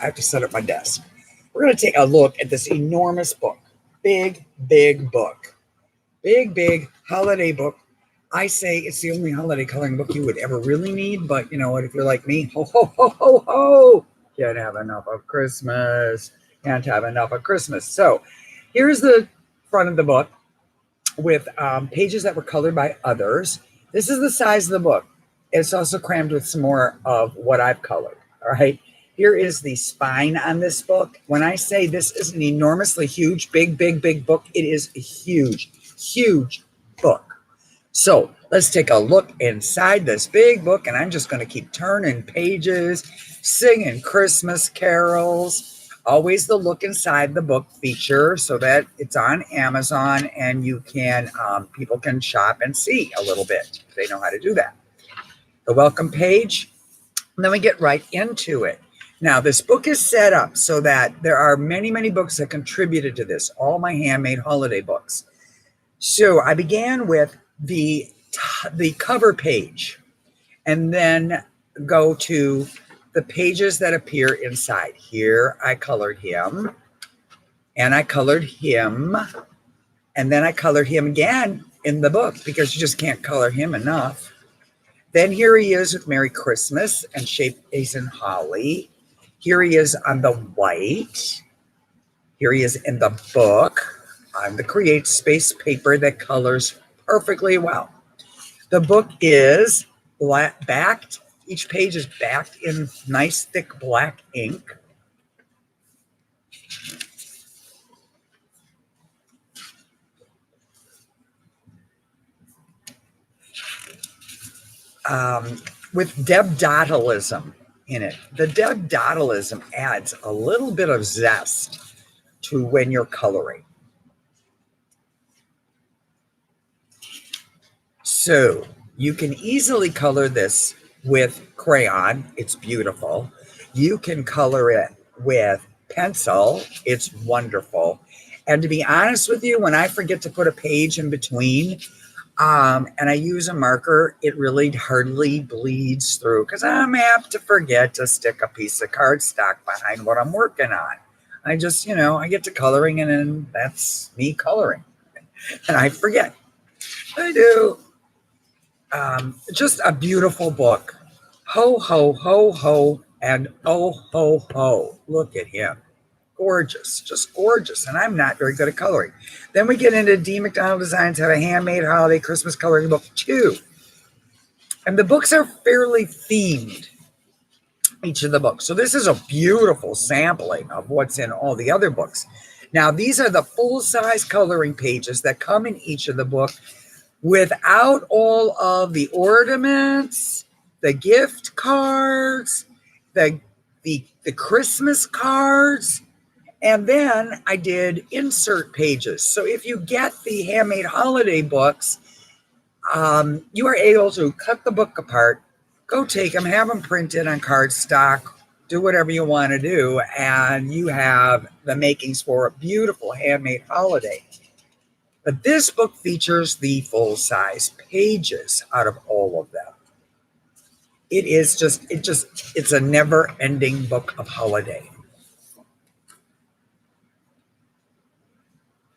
I have to set up my desk. We're going to take a look at this enormous book. Big, big book. Big, big holiday book. I say it's the only holiday coloring book you would ever really need, but you know what? If you're like me, ho, ho, ho, ho, ho, can't have enough of Christmas. Can't have enough of Christmas. So here's the front of the book with pages that were colored by others. This is the size of the book. It's also crammed with some more of what I've colored. All right. Here is the spine on this book. When I say this is an enormously huge, big, big, big book, it is a huge, huge book. So let's take a look inside this big book, and I'm just going to keep turning pages, singing Christmas carols. Always the look inside the book feature so that it's on Amazon and you can, people can shop and see a little bit. They know how to do that. The welcome page, and then we get right into it. Now, this book is set up so that there are many, many books that contributed to this, all my handmade holiday books. So I began with the cover page and then go to the pages that appear inside. Here I colored him, and I colored him, and then I colored him again in the book because you just can't color him enough. Then here he is with Merry Christmas and Shape Ace and Holly. Here he is on the white. Here he is in the book on the Create Space paper that colors perfectly well. The book is backed. Each page is backed in nice thick black ink. With d.mcdonaldism in it. The d.mcdonaldism adds a little bit of zest to when you're coloring. So you can easily color this with crayon. It's beautiful. You can color it with pencil. It's wonderful. And to be honest with you, when I forget to put a page in between, and I use a marker, it really hardly bleeds through because I'm apt to forget to stick a piece of cardstock behind what I'm working on. I just, I get to coloring and then that's me coloring. And I forget. I do. Just a beautiful book. Ho, ho, ho, ho, and oh, ho, ho. Look at him. Gorgeous, just gorgeous. And I'm not very good at coloring. Then we get into d.mcdonald Designs have a handmade holiday Christmas coloring book too. And the books are fairly themed, each of the books. So this is a beautiful sampling of what's in all the other books. Now, these are the full-size coloring pages that come in each of the book without all of the ornaments, the gift cards, the Christmas cards. And then I did insert pages. So if you get the handmade holiday books, you are able to cut the book apart, go take them, have them printed on cardstock, do whatever you want to do, and you have the makings for a beautiful handmade holiday. But this book features the full-size pages out of all of them. It's a never-ending book of holiday.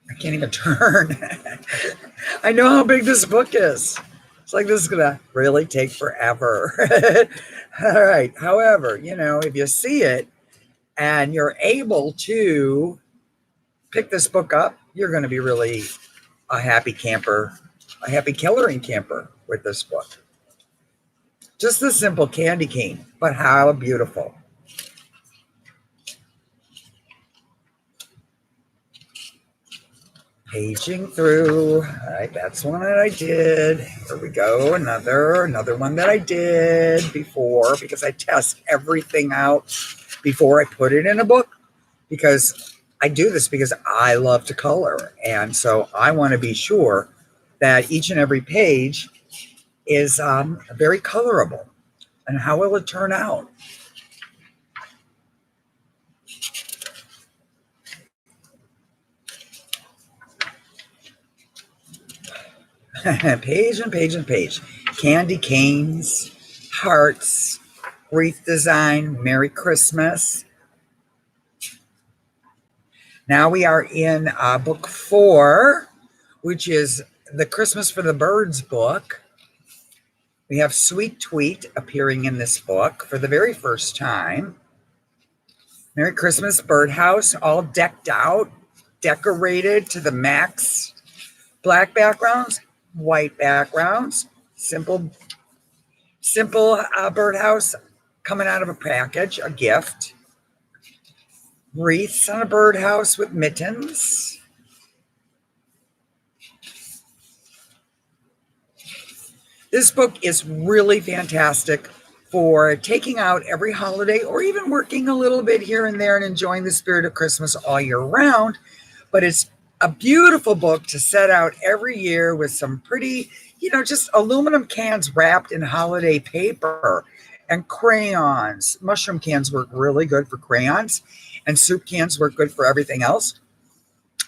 I can't even turn. I know how big this book is. It's like this is going to really take forever. All right. However, if you see it and you're able to pick this book up, you're going to be really a happy camper, a happy coloring camper with this book. Just a simple candy cane, but how beautiful. Paging through. All right, that's one that I did. Here we go. Another one that I did before, because I test everything out before I put it in a book, because I do this because I love to color. And so I want to be sure that each and every page is very colorable. And how will it turn out? Page and page and page. Candy canes, hearts, wreath design, Merry Christmas. Now we are in book 4, which is the Christmas for the Birds book. We have Sweet Tweet appearing in this book for the very first time. Merry Christmas Birdhouse, all decked out, decorated to the max. Black backgrounds, white backgrounds, simple birdhouse coming out of a package, a gift. Wreaths on a birdhouse with mittens. This book is really fantastic for taking out every holiday or even working a little bit here and there and enjoying the spirit of Christmas all year round. But it's a beautiful book to set out every year with some pretty, just aluminum cans wrapped in holiday paper and crayons. Mushroom cans work really good for crayons, and soup cans work good for everything else.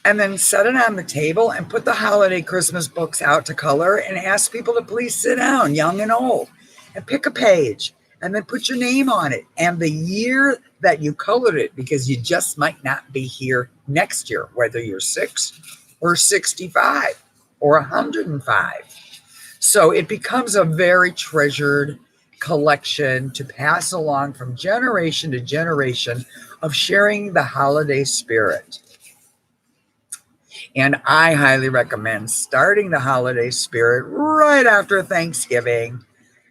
And then set it on the table and put the holiday Christmas books out to color and ask people to please sit down, young and old, and pick a page and then put your name on it and the year that you colored it, because you just might not be here next year, whether you're 6 or 65 or 105. So it becomes a very treasured collection to pass along from generation to generation of sharing the holiday spirit. And I highly recommend starting the holiday spirit right after Thanksgiving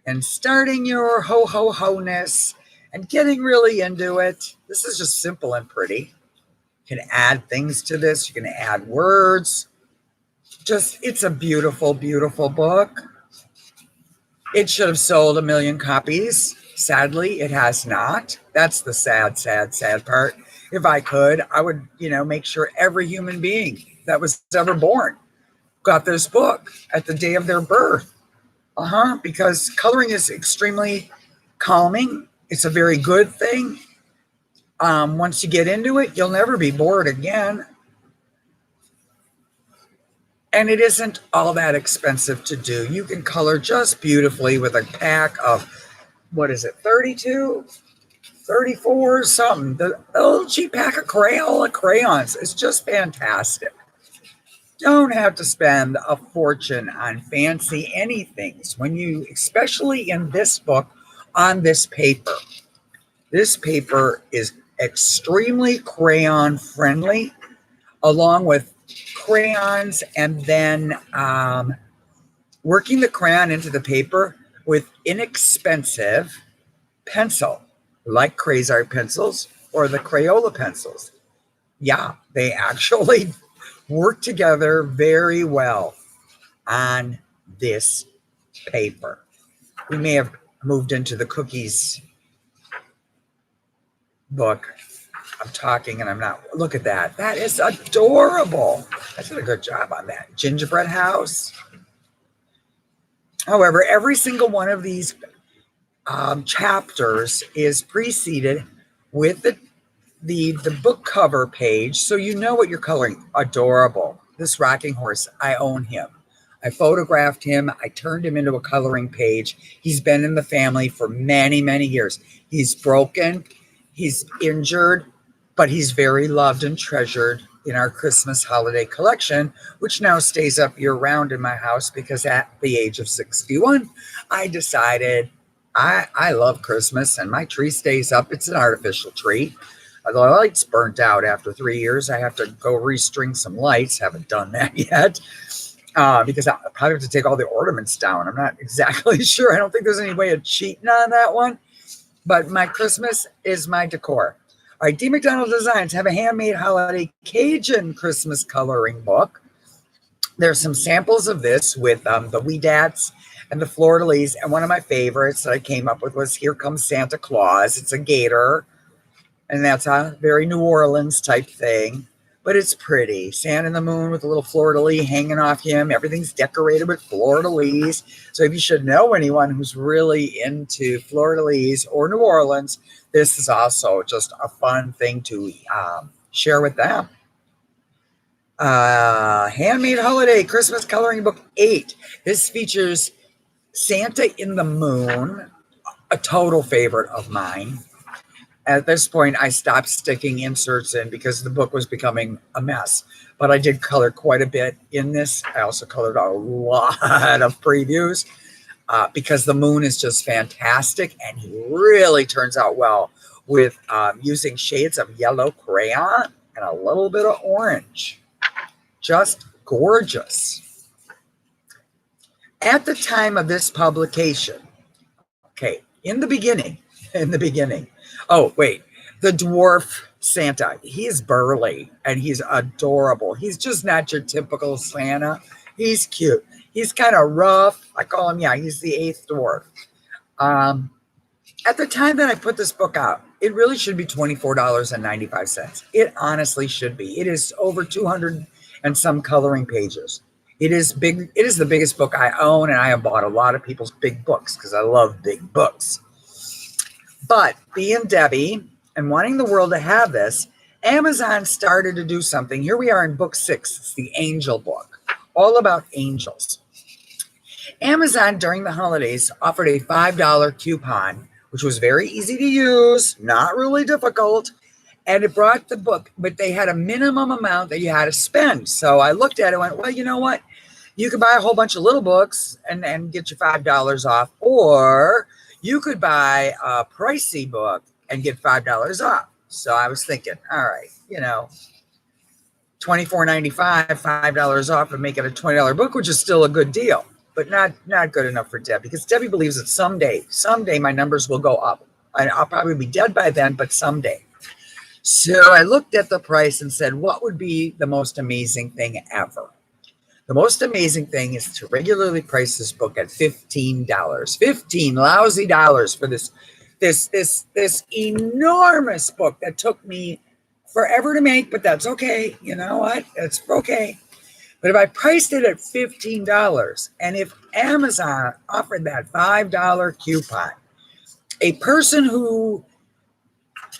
and starting your ho-ho-ho-ness and getting really into it. This is just simple and pretty. You can add things to this. You can add words. It's a beautiful, beautiful book. It should have sold 1 million copies. Sadly, it has not. That's the sad, sad, sad part. If I could, I would, make sure every human being that was ever born got this book at the day of their birth. Because coloring is extremely calming. It's a very good thing. Once you get into it, you'll never be bored again. And it isn't all that expensive to do. You can color just beautifully with a pack of, 32? 34 something. The little cheap pack of Crayola crayons. It's just fantastic. Don't have to spend a fortune on fancy anythings when you, especially in this book, on this paper. This paper is extremely crayon friendly, along with crayons, and then working the crayon into the paper with inexpensive pencil, like Crazart pencils or the Crayola pencils. Yeah, they actually work together very well on this paper. We may have moved into the cookies book. I'm talking and I'm not. Look at that. That is adorable. I did a good job on that. Gingerbread house. However, every single one of these chapters is preceded with the book cover page, so you know what you're coloring. Adorable. This rocking horse, I own him. I photographed him. I turned him into a coloring page. He's been in the family for many, many years. He's broken. He's injured, but he's very loved and treasured in our Christmas holiday collection, which now stays up year-round in my house because at the age of 61, I decided I love Christmas and my tree stays up. It's an artificial tree. The lights burnt out after 3 years. I have to go restring some lights. Haven't done that yet because I probably have to take all the ornaments down. I'm not exactly sure. I don't think there's any way of cheating on that one. But my Christmas is my decor. All right, d.mcdonald Designs have a handmade holiday Cajun Christmas coloring book. There's some samples of this with the Weedats and the fleur-de-lis. And one of my favorites that I came up with was Here Comes Santa Claus. It's a gator. And that's a very New Orleans type thing. But it's pretty. Santa in the moon with a little fleur-de-lis hanging off him. Everything's decorated with fleur-de-lis. So if you should know anyone who's really into fleur-de-lis or New Orleans, this is also just a fun thing to share with them. Handmade Holiday Christmas Coloring Book 8. This features Santa in the Moon, a total favorite of mine. At this point, I stopped sticking inserts in because the book was becoming a mess. But I did color quite a bit in this. I also colored a lot of previews because the moon is just fantastic, and he really turns out well with using shades of yellow crayon and a little bit of orange. Just gorgeous. At the time of this publication, okay, in the beginning, oh, wait, the Dwarf Santa, he's burly and he's adorable. He's just not your typical Santa. He's cute. He's kind of rough. I call him, he's the 8th dwarf. At the time that I put this book out, it really should be $24.95. It honestly should be. It is over 200 and some coloring pages. It is big. It is the biggest book I own, and I have bought a lot of people's big books because I love big books. But being Debbie and wanting the world to have this, Amazon started to do something. Here we are in book 6. It's the angel book, all about angels. Amazon during the holidays offered a $5 coupon, which was very easy to use, not really difficult. And it brought the book, but they had a minimum amount that you had to spend. So I looked at it and went, well, you know what? You could buy a whole bunch of little books and get your $5 off, or you could buy a pricey book and get $5 off. So I was thinking, all right, $24.95, $5 off, and make it a $20 book, which is still a good deal, but not good enough for Debbie, because Debbie believes that someday my numbers will go up. I'll probably be dead by then, but someday. So I looked at the price and said, what would be the most amazing thing ever? The most amazing thing is to regularly price this book at $15. 15 lousy dollars for this enormous book that took me forever to make, but that's okay. You know what? It's okay. But if I priced it at $15, and if Amazon offered that $5 coupon, a person who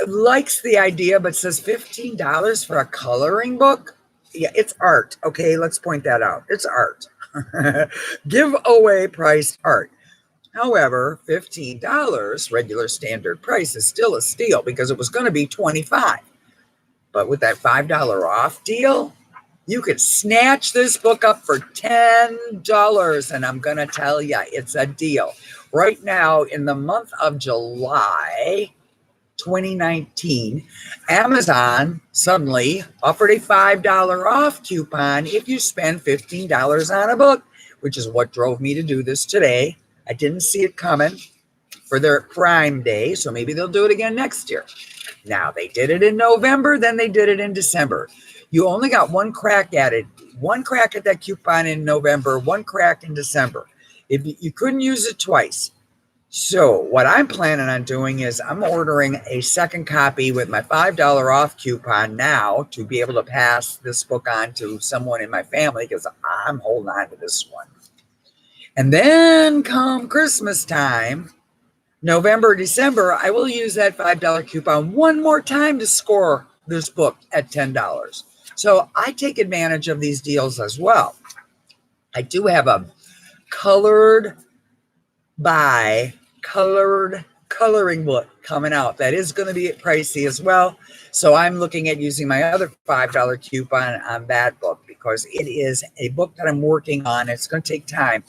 likes the idea but says $15 for a coloring book, yeah, it's art. Okay, let's point that out. It's art. Giveaway priced art. However, $15 regular standard price is still a steal because it was going to be $25. But with that $5 off deal, you could snatch this book up for $10. And I'm going to tell you, it's a deal. Right now, in the month of July 2019, Amazon suddenly offered a $5 off coupon if you spend $15 on a book, which is what drove me to do this today. I didn't see it coming for their Prime Day, so maybe they'll do it again next year. Now, they did it in November, then they did it in December. You only got one crack at it, one crack at that coupon in November, one crack in December. You couldn't use it twice. So what I'm planning on doing is I'm ordering a second copy with my $5 off coupon now to be able to pass this book on to someone in my family because I'm holding on to this one. And then come Christmas time, November, December, I will use that $5 coupon one more time to score this book at $10. So I take advantage of these deals as well. I do have a colored by coloring book coming out that is going to be pricey as well. So I'm looking at using my other $5 coupon on that book because it is a book that I'm working on. It's going to take time,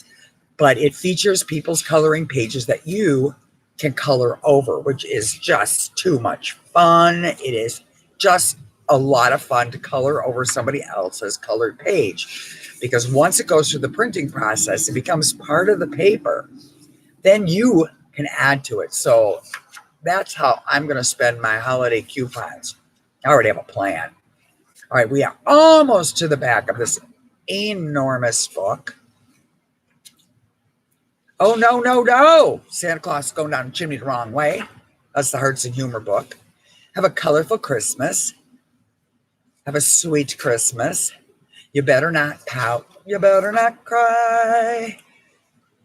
but it features people's coloring pages that you can color over, which is just too much fun. It is just a lot of fun to color over somebody else's colored page, because once it goes through the printing process, it becomes part of the paper. Then you can add to it. So that's how I'm going to spend my holiday coupons. I already have a plan. All right, we are almost to the back of this enormous book. Oh, no. Santa Claus is going down the chimney the wrong way. That's the Hearts and Humor book. Have a colorful Christmas. Have a sweet Christmas. You better not pout. You better not cry.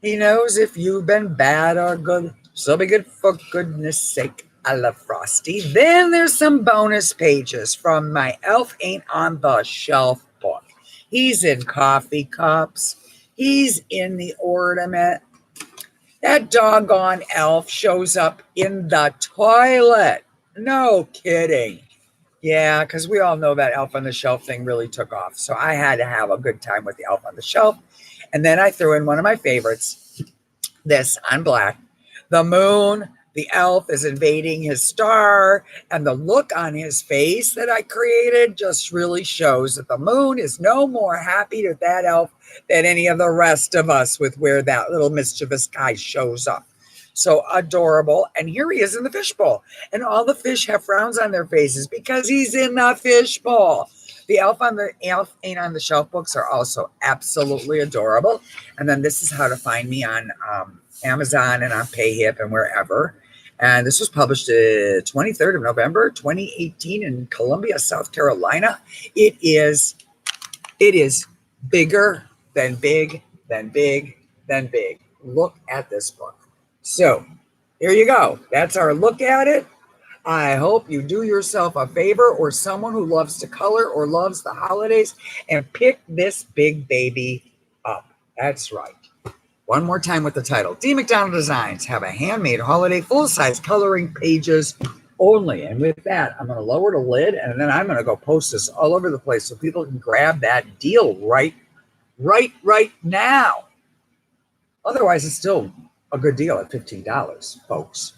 He knows if you've been bad or good. So be good for goodness sake. I love Frosty. Then there's some bonus pages from my Elf Ain't on the Shelf book. He's in coffee cups. He's in the ornament. That doggone elf shows up in the toilet. No kidding. Yeah, because we all know that Elf on the Shelf thing really took off. So I had to have a good time with the Elf on the Shelf. And then I threw in one of my favorites, this on black. The moon, the elf is invading his star, and the look on his face that I created just really shows that the moon is no more happy with that elf than any of the rest of us with where that little mischievous guy shows up. So adorable. And here he is in the fishbowl. And all the fish have frowns on their faces because he's in the fishbowl. The Elf Ain't on the Shelf books are also absolutely adorable. And then this is how to find me on Amazon and on PayHip and wherever. And this was published 23rd of November, 2018 in Columbia, South Carolina. It is bigger than big, than big, than big. Look at this book. So here you go. That's our look at it. I hope you do yourself a favor or someone who loves to color or loves the holidays and pick this big baby up. That's right. One more time with the title. D.mcdonald Designs have a handmade holiday full-size coloring pages only. And with that, I'm going to lower the lid and then I'm going to go post this all over the place so people can grab that deal right now. Otherwise, it's still a good deal at $15, folks.